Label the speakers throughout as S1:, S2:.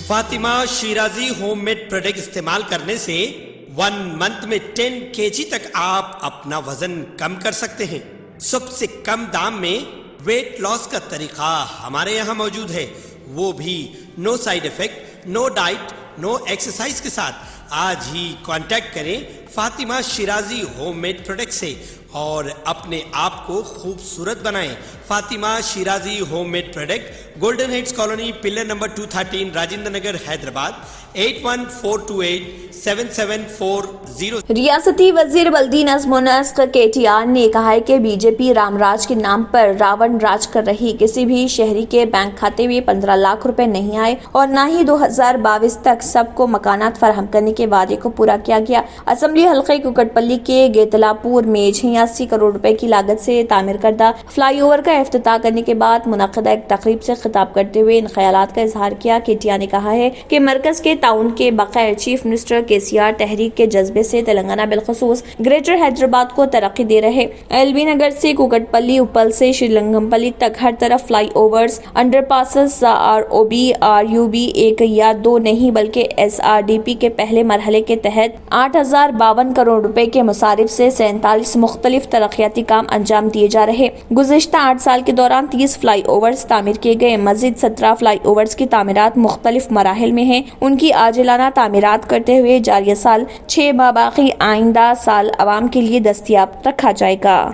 S1: Fatima Shirazi home made product استعمال کرنے سے 1 منتھ میں 10 kg تک آپ اپنا وزن کم کر سکتے ہیں۔ سب سے کم دام میں ویٹ لاس کا طریقہ ہمارے یہاں موجود ہے، وہ بھی no side effect, no diet, no exercise کے ساتھ۔ آج ہی کانٹیکٹ کریں Fatima Shirazi home made product سے اور اپنے آپ کو خوبصورت بنائیں۔ Fatima Shirazi home made product, golden heights colony, pillar number 213، Rajendra Nagar, Hyderabad, 8142877440۔
S2: ریاستی وزیر بلدی نظم و نسق KTR نے کہا ہے کہ بی جے پی رام راج کے نام پر راون راج کر رہی، کسی بھی شہری کے بینک کھاتے میں 15 لاکھ روپے نہیں آئے اور نہ ہی 2022 تک سب کو مکانات فراہم کرنے کے وعدے کو پورا کیا گیا۔ اسمبلی حلقے کوکٹ پلی کے گیتلا پور میں 86 کروڑ روپے کی لاگت سے تعمیر کردہ فلائی اوور کا افتتاح کرنے کے بعد منعقدہ ایک تقریب سے خطاب کرتے ہوئے ان خیالات کا اظہار کیا۔ KTR نے کہا ہے کہ مرکز کے تعاون کے بغیر چیف منسٹر KCR تحریک کے جذبے سے تلنگانہ بالخصوص گریٹر حیدرآباد کو ترقی دے رہے۔ LB نگر سے کوکٹ پلی، اپل سے شری لنگم پلی تک ہر طرف fly overs, under passes, ROB، RUB 1 یا 2 نہیں بلکہ SRDP کے پہلے مرحلے کے تحت 8052 کروڑ روپے کے مصارف سے 47 مختلف ترقیاتی کام انجام دیے جا رہے۔ گزشتہ 8 سال کے دوران 30 فلائی اوورز تعمیر کیے گئے، مزید 17 فلائی اوورز کی تعمیرات مختلف مراحل میں ہیں، ان کی عاجلانہ تعمیرات کرتے ہوئے جاریہ سال 6 ماہ باقی آئندہ سال عوام کے لیے دستیاب رکھا جائے گا۔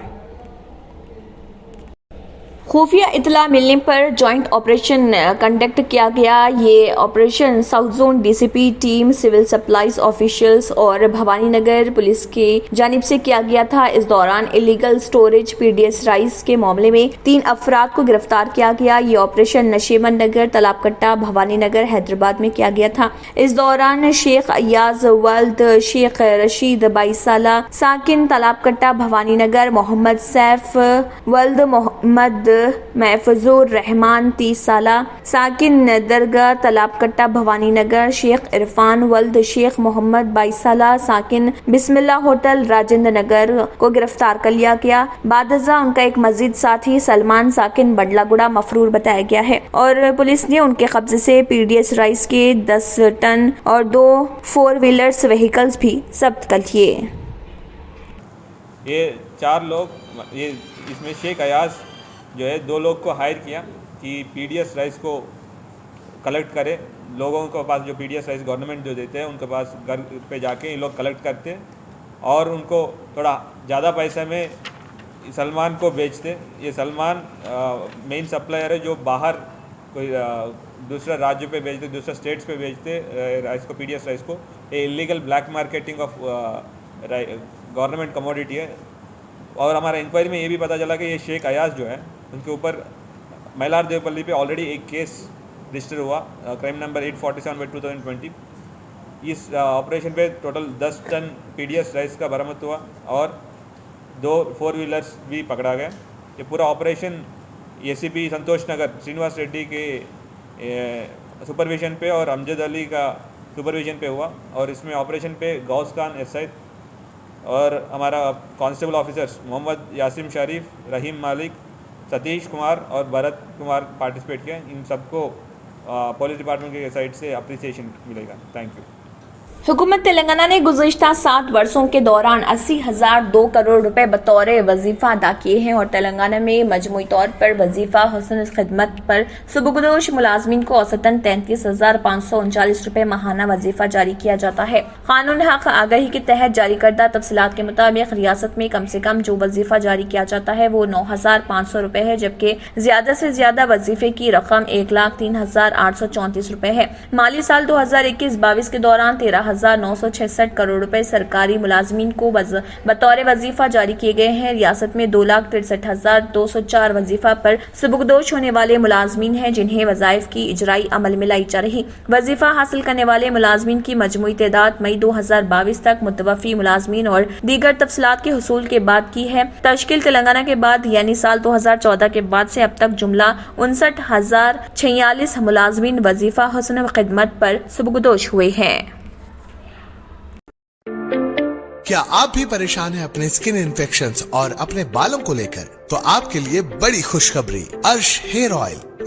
S2: خفیہ اطلاع ملنے پر جوائنٹ آپریشن کنڈکٹ کیا گیا۔ یہ operation south zone DCP team, civil supplies officials اور بھوانی نگر پولیس کی جانب سے کیا گیا تھا۔ اس دوران الیگل سٹوریج PDS رائس کے معاملے میں 3 افراد کو گرفتار کیا گیا۔ یہ آپریشن نشیمن نگر، تالاب کٹہ، بھوانی نگر، حیدرآباد میں کیا گیا تھا۔ اس دوران شیخ ایاز ولد شیخ رشید 22 سالہ ساکن تالاب کٹہ، بھوانی نگر، محمد سیف ولد محمد محفوظ الرحمان 30 سالہ ساکن درگاہ تالاب کٹہ، بھوانی نگر، شیخ عرفان ولد شیخ محمد 22 سالہ ساکن بسم اللہ ہوٹل، راجندر نگر کو گرفتار کر لیا گیا۔ بعد ازاں ان کا ایک مزید ساتھی سلمان ساکن بنڈلا گڑا مفرور بتایا گیا ہے اور پولیس نے ان کے قبضے سے PDS رائس کے 10 ٹن اور 2 4 ویلرز وہیکلز بھی ضبط کر لیے۔
S3: یہ 4 لوگ، اس میں شیخ ایاز جو ہے 2 لوگ کو ہائر کیا کہ PDS رائس کو کلیکٹ کرے۔ لوگوں کے پاس جو PDS رائس گورنمنٹ جو دیتے ہیں ان کے پاس گھر پہ جا کے یہ لوگ کلیکٹ کرتے اور ان کو تھوڑا زیادہ پیسہ میں سلمان کو بیچتے۔ یہ سلمان مین سپلائر ہے جو باہر کوئی دوسرا راجیہ پہ بیچتے، دوسرے اسٹیٹس پہ بیچتے رائس کو، PDS رائس کو۔ یہ illegal black marketing of government commodity ہے۔ اور ہمارا انکوائری میں یہ بھی پتہ چلا کہ یہ شیخ ایاز جو ہے ان کے اوپر میلار دیوپلی پہ آلریڈی ایک کیس رجسٹر ہوا، کرائم نمبر 847/2020۔ اس آپریشن پہ ٹوٹل 10 ٹن PDS رائس کا برآمد ہوا اور 2 4 ویلرز بھی پکڑا گیا۔ یہ پورا آپریشن ACP سنتوش نگر سرینواس ریڈی کے سپرویژن پہ اور امجد علی کا سپرویژن پہ ہوا اور اس میں آپریشن پہ غوث خان SI اور ہمارا کانسٹیبل آفیسرز محمد یاسم شریف، رحیم مالک، ستیش کمار اور بھرت کمار پارٹیسپیٹ کیا۔ ان سب کو پولیس ڈپارٹمنٹ کے سائڈ سے اپریسیشن ملے گا۔ Thank you.
S2: حکومت تلنگانہ نے گزشتہ 7 برسوں کے دوران 80,002 کروڑ روپے بطور وظیفہ ادا کیے ہیں اور تلنگانہ میں مجموعی طور پر وظیفہ حسن خدمت پر سبکدوش ملازمین کو اوسطاً 33,539 روپے ماہانہ وظیفہ جاری کیا جاتا ہے۔ قانون حق آگہی کے تحت جاری کردہ تفصیلات کے مطابق ریاست میں کم سے کم جو وظیفہ جاری کیا جاتا ہے وہ 9,500 روپے ہے، جبکہ زیادہ سے زیادہ وظیفے کی رقم 1,03,834 روپے ہے۔ مالی سال 2021-22 کے دوران 13,966 کروڑ روپے سرکاری ملازمین کو بطور وظیفہ جاری کیے گئے ہیں۔ ریاست میں 2,63,204 وظیفہ پر سبکدوش ہونے والے ملازمین ہیں جنہیں وظائف کی اجرائی عمل میں لائی جا رہی۔ وظیفہ حاصل کرنے والے ملازمین کی مجموعی تعداد مئی 2022 تک متوفی ملازمین اور دیگر تفصیلات کے حصول کے بعد کی ہے۔ تشکیل تلنگانہ کے بعد یعنی سال 2014 کے بعد سے اب تک جملہ 59,046 ملازمین وظیفہ حسن خدمت پر سبکدوش ہوئے ہیں۔
S4: کیا آپ بھی پریشان ہیں اپنے اسکن انفیکشنز اور اپنے بالوں کو لے کر؟ تو آپ کے لیے بڑی خوشخبری، عرش ہیئر آئل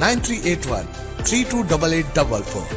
S4: 9381328844।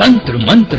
S5: తంత్ర మంత్ర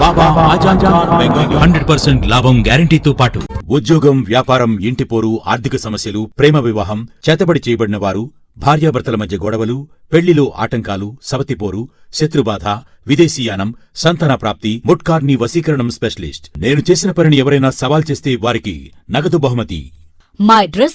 S6: బాబా ఆజాన్ ఖాన్ బెంగాలీ
S5: 100% లాభం గ్యారంటీతో పాటు
S6: ఉద్యోగం, వ్యాపారం, ఇంటి పోరు, ఆర్థిక సమస్యలు, ప్రేమ వివాహం, చేతబడి చేయబడిన వారు, భార్యాభర్తల మధ్య గొడవలు, పెళ్లిలో ఆటంకాలు, సవతిపోరు, శత్రుబాధ, విదేశీయానం, సంతాన ప్రాప్తి, ముట్కార్ని వశీకరణం స్పెషలిస్ట్. నేను చేసిన పనిని ఎవరైనా సవాల్ చేస్తే వారికి నగదు బహుమతి.
S7: My address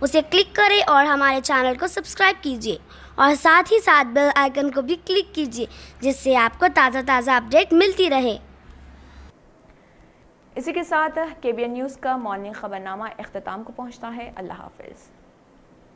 S8: اسے کلک کریں اور ہمارے چینل کو سبسکرائب کیجیے اور ساتھ ہی ساتھ بیل آئیکن کو بھی کلک کیجیے جس سے آپ کو تازہ اپڈیٹ ملتی رہے۔
S2: اسی کے ساتھ KBN نیوز کا مارننگ خبرنامہ اختتام کو پہنچتا ہے۔ اللہ حافظ۔